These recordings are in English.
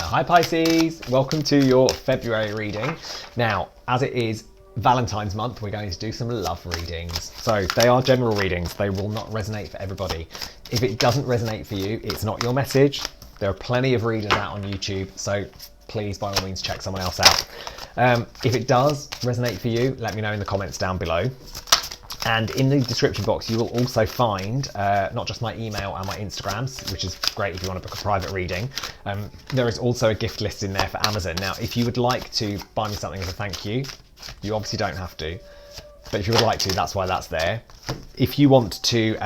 Hi Pisces, welcome to your February reading. Now, as it is Valentine's month, we're going to do some love readings. So they are general readings, they will not resonate for everybody. If it doesn't resonate for you, it's not your message. There are plenty of readers out on YouTube, so please by all means check someone else out. If it does resonate for you, let me know in the comments down below. And in the description box, you will also find not just my email and my Instagrams, which is great if you want to book a private reading. There is also a gift list in there for Amazon. Now, if you would like to buy me something as a thank you, you obviously don't have to, but if you would like to, that's why that's there. If you want to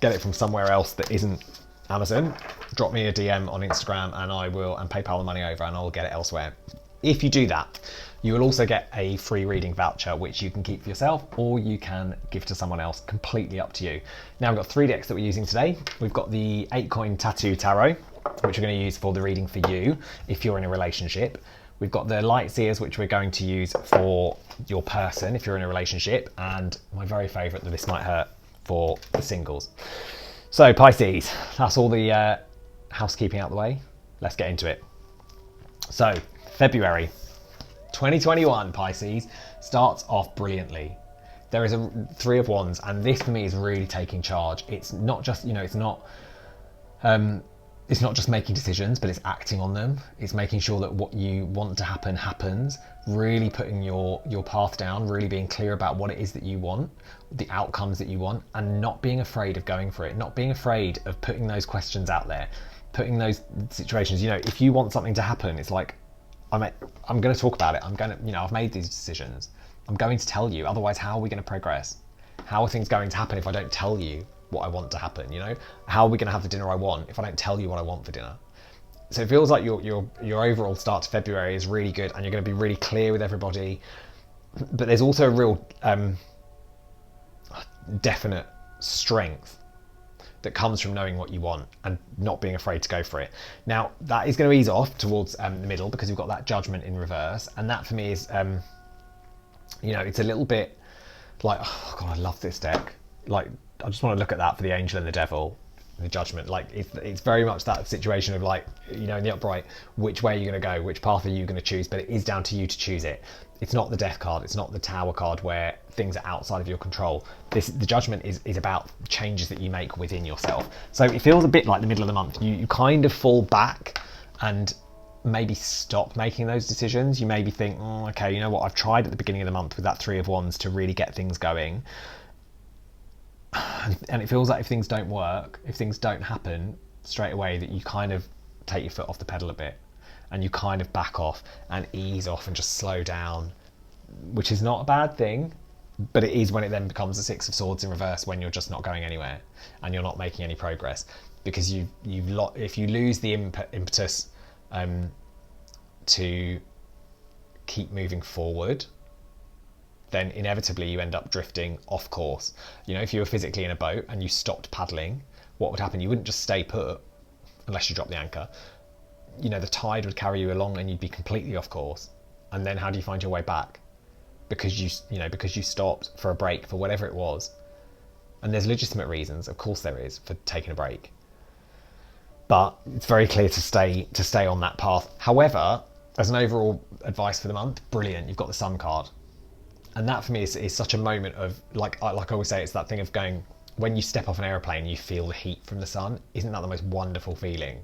get it from somewhere else that isn't Amazon, drop me a DM on Instagram and and PayPal the money over and I'll get it elsewhere. If you do that, you will also get a free reading voucher, which you can keep for yourself or you can give to someone else, completely up to you. Now, we've got 3 decks that we're using today. We've got the 8-coin tattoo tarot, which we're going to use for the reading for you if you're in a relationship. We've got the light seers, which we're going to use for your person if you're in a relationship. And my very favourite, that this might hurt, for the singles. So Pisces, that's all the housekeeping out the way. Let's get into it. So February 2021, Pisces, starts off brilliantly. There is a 3 of Wands, and this for me is really taking charge. It's not just, it's not just making decisions, but it's acting on them. It's making sure that what you want to happen happens, really putting your path down, really being clear about what it is that you want, the outcomes that you want, and not being afraid of going for it, not being afraid of putting those questions out there, putting those situations. If you want something to happen, it's like, I'm going to talk about it. I've made these decisions. I'm going to tell you. Otherwise, how are we going to progress? How are things going to happen if I don't tell you what I want to happen? How are we going to have the dinner I want if I don't tell you what I want for dinner? So it feels like your overall start to February is really good, and you're going to be really clear with everybody. But there's also a real definite strength that comes from knowing what you want and not being afraid to go for it. Now, that is going to ease off towards the middle, because we've got that Judgment in reverse, and that for me is, it's a little bit like, oh God, I love this deck. Like, I just want to look at that for the Angel and the Devil, the Judgment. Like, it's very much that situation of like, in the upright, which way are you going to go? Which path are you going to choose? But it is down to you to choose it. It's not the Death card. It's not the Tower card where things are outside of your control. The Judgment is about changes that you make within yourself. So it feels a bit like the middle of the month. You kind of fall back and maybe stop making those decisions. You maybe think, okay, you know what? I've tried at the beginning of the month with that 3 of Wands to really get things going. And it feels like if things don't work, if things don't happen straight away, that you kind of take your foot off the pedal a bit and you kind of back off and ease off and just slow down, which is not a bad thing, but it is when it then becomes the 6 of Swords in reverse, when you're just not going anywhere and you're not making any progress, because if you lose the impetus to keep moving forward, then inevitably you end up drifting off course. If you were physically in a boat and you stopped paddling, what would happen? You wouldn't just stay put unless you drop the anchor. The tide would carry you along and you'd be completely off course. And then how do you find your way back? Because you stopped for a break, for whatever it was. And there's legitimate reasons, of course there is, for taking a break. But it's very clear to stay on that path. However, as an overall advice for the month, brilliant, you've got the Sun card. And that for me is such a moment of, like I always say, it's that thing of going, when you step off an aeroplane, you feel the heat from the sun. Isn't that the most wonderful feeling?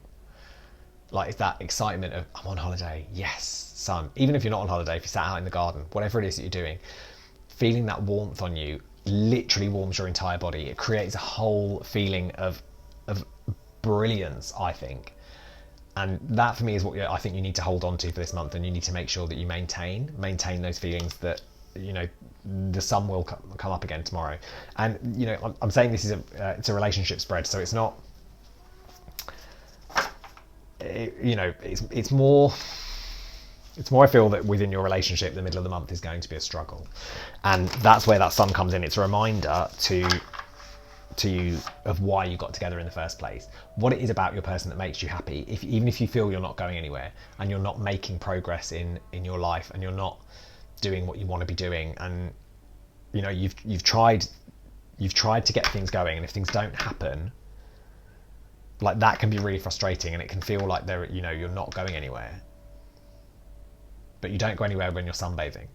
Like, it's that excitement of, I'm on holiday, yes, sun. Even if you're not on holiday, if you're sat out in the garden, whatever it is that you're doing, feeling that warmth on you literally warms your entire body. It creates a whole feeling of brilliance, I think. And that for me is what I think you need to hold on to for this month, and you need to make sure that you maintain those feelings that, the sun will come up again tomorrow. And I'm saying this is it's a relationship spread, so it's not, it's more I feel that within your relationship, the middle of the month is going to be a struggle, and that's where that Sun comes in. It's a reminder to you of why you got together in the first place, what it is about your person that makes you happy, even if you feel you're not going anywhere and you're not making progress in your life, and you're not doing what you want to be doing, and you've tried to get things going, and if things don't happen, Like that can be really frustrating, and it can feel like you're not going anywhere. But you don't go anywhere when you're sunbathing.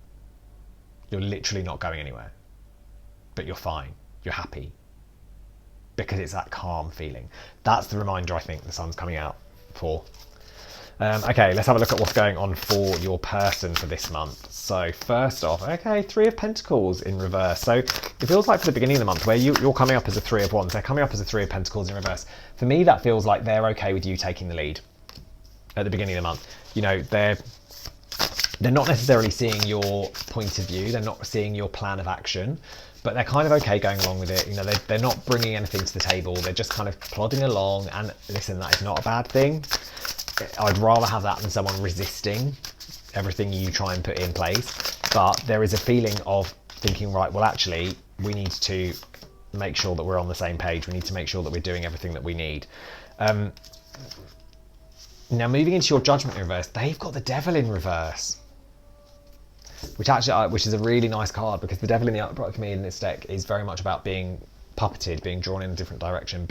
You're literally not going anywhere. But you're fine. You're happy. Because it's that calm feeling. That's the reminder I think the sun's coming out for. Okay, let's have a look at what's going on for your person for this month. So first off, okay, Three of Pentacles in reverse. So it feels like for the beginning of the month where you're coming up as a Three of Wands, they're coming up as a Three of Pentacles in reverse. For me, that feels like they're okay with you taking the lead at the beginning of the month. You know, they're not necessarily seeing your point of view. They're not seeing your plan of action, but they're kind of okay going along with it. You know, they're not bringing anything to the table. They're just kind of plodding along. And listen, that is not a bad thing. I'd rather have that than someone resisting everything you try and put in place. But there is a feeling of thinking, right, well, actually, we need to make sure that we're on the same page. We need to make sure that we're doing everything that we need. Now, moving into your Judgment in reverse, they've got the Devil in reverse. Which is a really nice card, because the Devil in the upright for me in this deck is very much about being puppeted, being drawn in a different direction,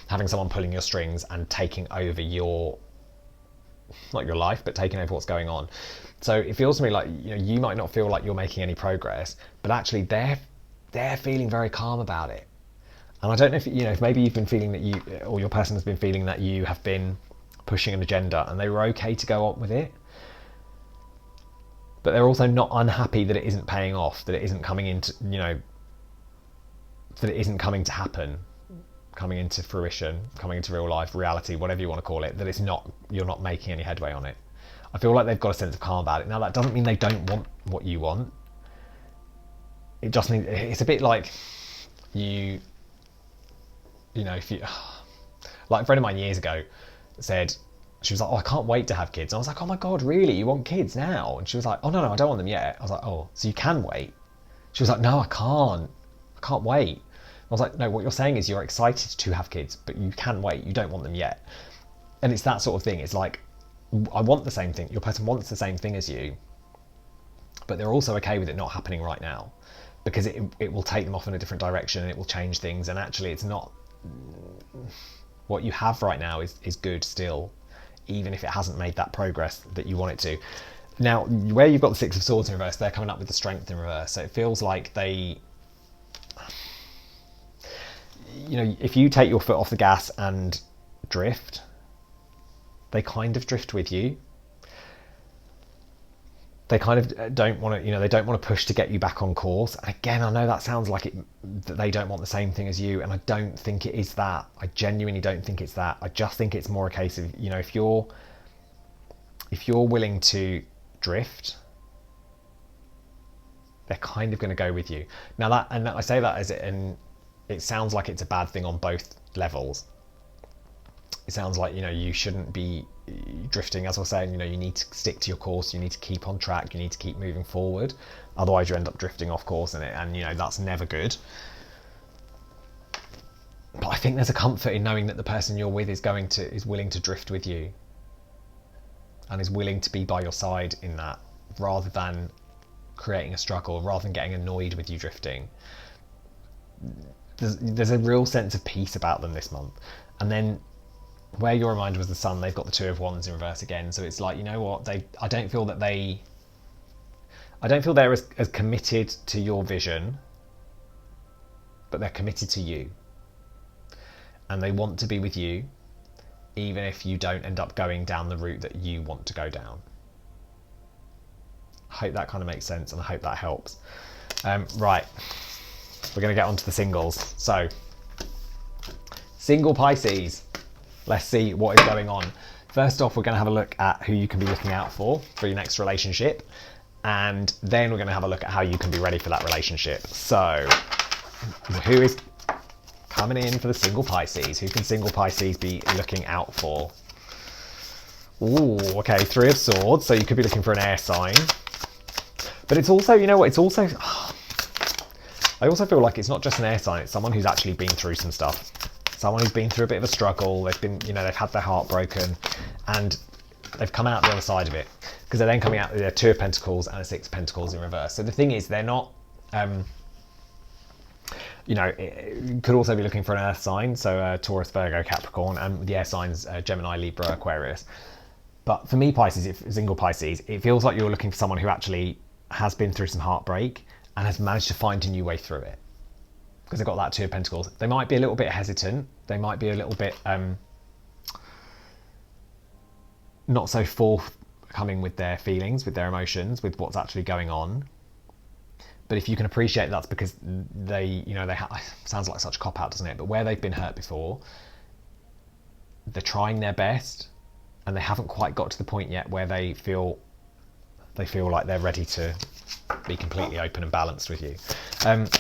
having someone pulling your strings and taking over not your life, but taking over what's going on. So it feels to me like you might not feel like you're making any progress, but actually they're feeling very calm about it. And I don't know if maybe you've been feeling that or your person has been feeling that you have been pushing an agenda and they were okay to go on with it. But they're also not unhappy that it isn't paying off, that it isn't coming into, that it isn't coming to happen, coming into fruition, coming into real life, reality, whatever you want to call it, that you're not making any headway on it. I feel like they've got a sense of calm about it. Now, that doesn't mean they don't want what you want. It just means it's a bit like if you, like a friend of mine years ago said, she was like, oh, I can't wait to have kids. And I was like, oh my God, really? You want kids now? And she was like, oh, no, I don't want them yet. I was like, oh, so you can wait? She was like, no, I can't wait. I was like, no, what you're saying is you're excited to have kids, but you can wait. You don't want them yet. And it's that sort of thing. It's like, I want the same thing. Your person wants the same thing as you, but they're also okay with it not happening right now, because it will take them off in a different direction and it will change things. And actually it's not, what you have right now is good still, even if it hasn't made that progress that you want it to. Now, where you've got the Six of Swords in reverse, they're coming up with the Strength in reverse. So it feels like if you take your foot off the gas and drift, they kind of drift with you. They kind of don't want to, they don't want to push to get you back on course. And again, I know that sounds like that they don't want the same thing as you, and I don't think it is that. I genuinely don't think it's that. I just think it's more a case of, if you're willing to drift, they're kind of going to go with you. Now I say that it sounds like it's a bad thing on both levels. It sounds like, you shouldn't be drifting. As I was saying, you need to stick to your course. You need to keep on track. You need to keep moving forward. Otherwise you end up drifting off course and that's never good. But I think there's a comfort in knowing that the person you're with is willing to drift with you and is willing to be by your side in that, rather than creating a struggle, rather than getting annoyed with you drifting. There's a real sense of peace about them this month. And then where your reminder was the Sun, they've got the Two of Wands in reverse again. So it's like, I don't feel they're as committed to your vision, but they're committed to you. And they want to be with you, even if you don't end up going down the route that you want to go down. I hope that kind of makes sense, and I hope that helps. Right, we're going to get onto the singles. So, single Pisces. Let's see what is going on. First off, we're going to have a look at who you can be looking out for your next relationship. And then we're going to have a look at how you can be ready for that relationship. So, who is coming in for the single Pisces? Who can single Pisces be looking out for? Ooh, okay, Three of Swords. So you could be looking for an air sign. But it's also, it's also... I also feel like it's not just an air sign. It's someone who's actually been through some stuff. Someone who's been through a bit of a struggle. They've been, they've had their heart broken, and they've come out the other side of it, because they're then coming out with a Two of Pentacles and a Six of Pentacles in reverse. So the thing is, they're not you know, it could also be looking for an earth sign, so Taurus, Virgo, Capricorn, and the air signs Gemini, Libra, Aquarius. But for me, Pisces, if single Pisces, it feels like you're looking for someone who actually has been through some heartbreak and has managed to find a new way through it. Because they've got that Two of Pentacles. They might be a little bit hesitant. They might be a little bit not so forthcoming with their feelings, with their emotions, with what's actually going on. But if you can appreciate that's because they, you know, sounds like such a cop-out, doesn't it? But where they've been hurt before, they're trying their best, and they haven't quite got to the point yet where they feel like they're ready to be completely open and balanced with you. And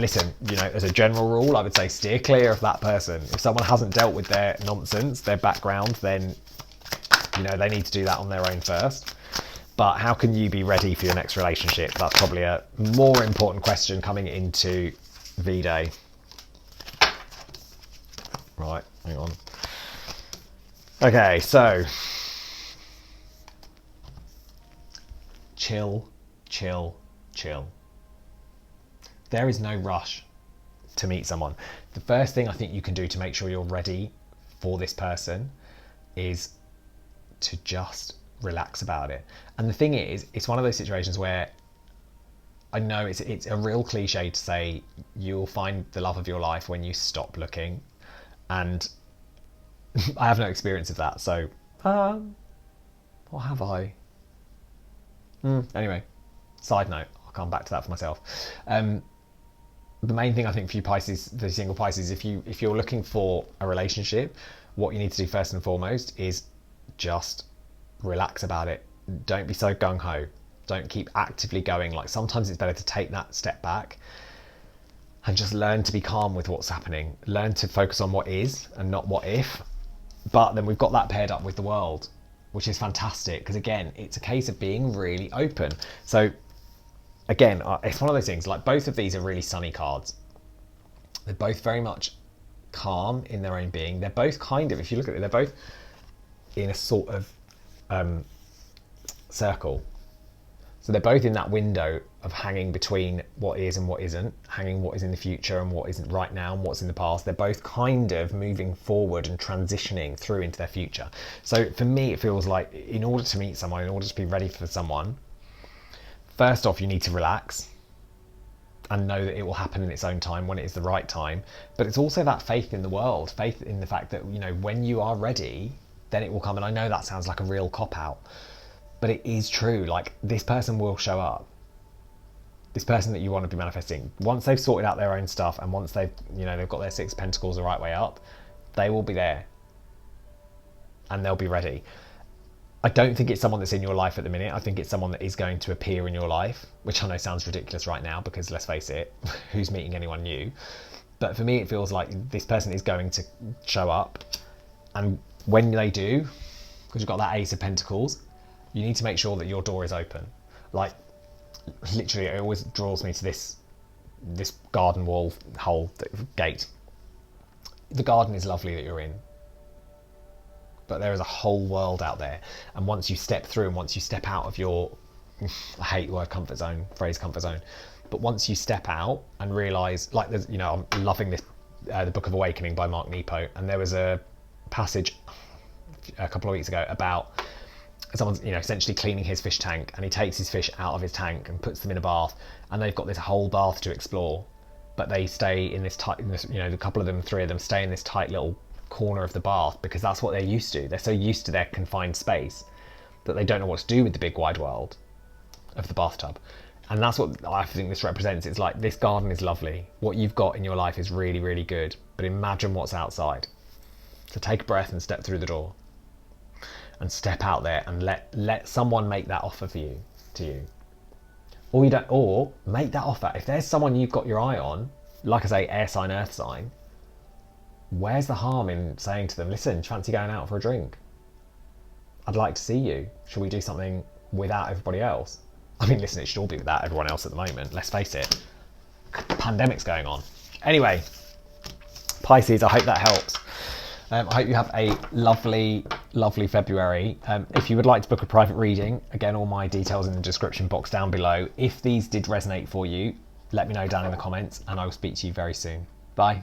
listen, you know, as a general rule, I would say steer clear of that person. If someone hasn't dealt with their nonsense, their background, then, you know, they need to do that on their own first. But how can you be ready for your next relationship? That's probably a more important question coming into V-Day. Right, hang on. Okay, so chill, chill, chill. There is no rush to meet someone. The first thing I think you can do to make sure you're ready for this person is to just relax about it. And the thing is, it's one of those situations where I know it's a real cliche to say you'll find the love of your life when you stop looking, and I have no experience of that, so or have I? Anyway, side note, I'll come back to that for myself. The main thing I think for you Pisces, the single Pisces, if you're looking for a relationship, what you need to do first and foremost is just relax about it. Don't be so gung-ho. Don't keep actively going. Like, sometimes it's better to take that step back and just learn to be calm with what's happening. Learn to focus on what is and not what if. But then we've got that paired up with the world, which is fantastic, because again, it's a case of being really open. So again, it's one of those things, like, both of these are really sunny cards. They're both very much calm in their own being. They're both kind of, if you look at it, they're both in a sort of circle. So they're both in that window of hanging between what is and what isn't, hanging what is in the future and what isn't right now and what's in the past. They're both kind of moving forward and transitioning through into their future. So for me, it feels like in order to meet someone, in order to be ready for someone, first off, you need to relax and know that it will happen in its own time when it is the right time. But it's also that faith in the world, faith in the fact that, you know, when you are ready, then it will come. And I know that sounds like a real cop-out, but it is true. Like, this person will show up. This person that you want to be manifesting, once they've sorted out their own stuff and once they've, you know, they've got their Six of Pentacles the right way up, they will be there and they'll be ready. I don't think it's someone that's in your life at the minute. I think it's someone that is going to appear in your life, which I know sounds ridiculous right now because, let's face it, who's meeting anyone new? But for me, it feels like this person is going to show up, and when they do, because you've got that Ace of Pentacles, you need to make sure that your door is open. Like, literally, it always draws me to this garden wall hole gate. The garden is lovely that you're in, but there is a whole world out there. And once you step through and once you step out of your, I hate the word comfort zone, but once you step out and realise, like, there's, you know, I'm loving this, the Book of Awakening by Mark Nepo, and there was a passage a couple of weeks ago about someone's, you know, essentially cleaning his fish tank, and he takes his fish out of his tank and puts them in a bath, and they've got this whole bath to explore, but they stay in this tight, you know, a couple of them, three of them stay in this tight little corner of the bath because that's what they're used to. They're so used to their confined space that they don't know what to do with the big wide world of the bathtub. And that's what I think this represents. It's like, this garden is lovely. What you've got in your life is really, really good, but imagine what's outside. So take a breath and step through the door and step out there and let someone make that offer for you, to you. Or make that offer. If there's someone you've got your eye on, like I say, air sign, earth sign, where's the harm in saying to them, listen, do you fancy going out for a drink? I'd like to see you. Should we do something without everybody else? I mean, listen, it should all be without everyone else at the moment. Let's face it. Pandemic's going on. Anyway, Pisces, I hope that helps. I hope you have a lovely, lovely February. If you would like to book a private reading, again, all my details in the description box down below. If these did resonate for you, let me know down in the comments, and I will speak to you very soon. Bye.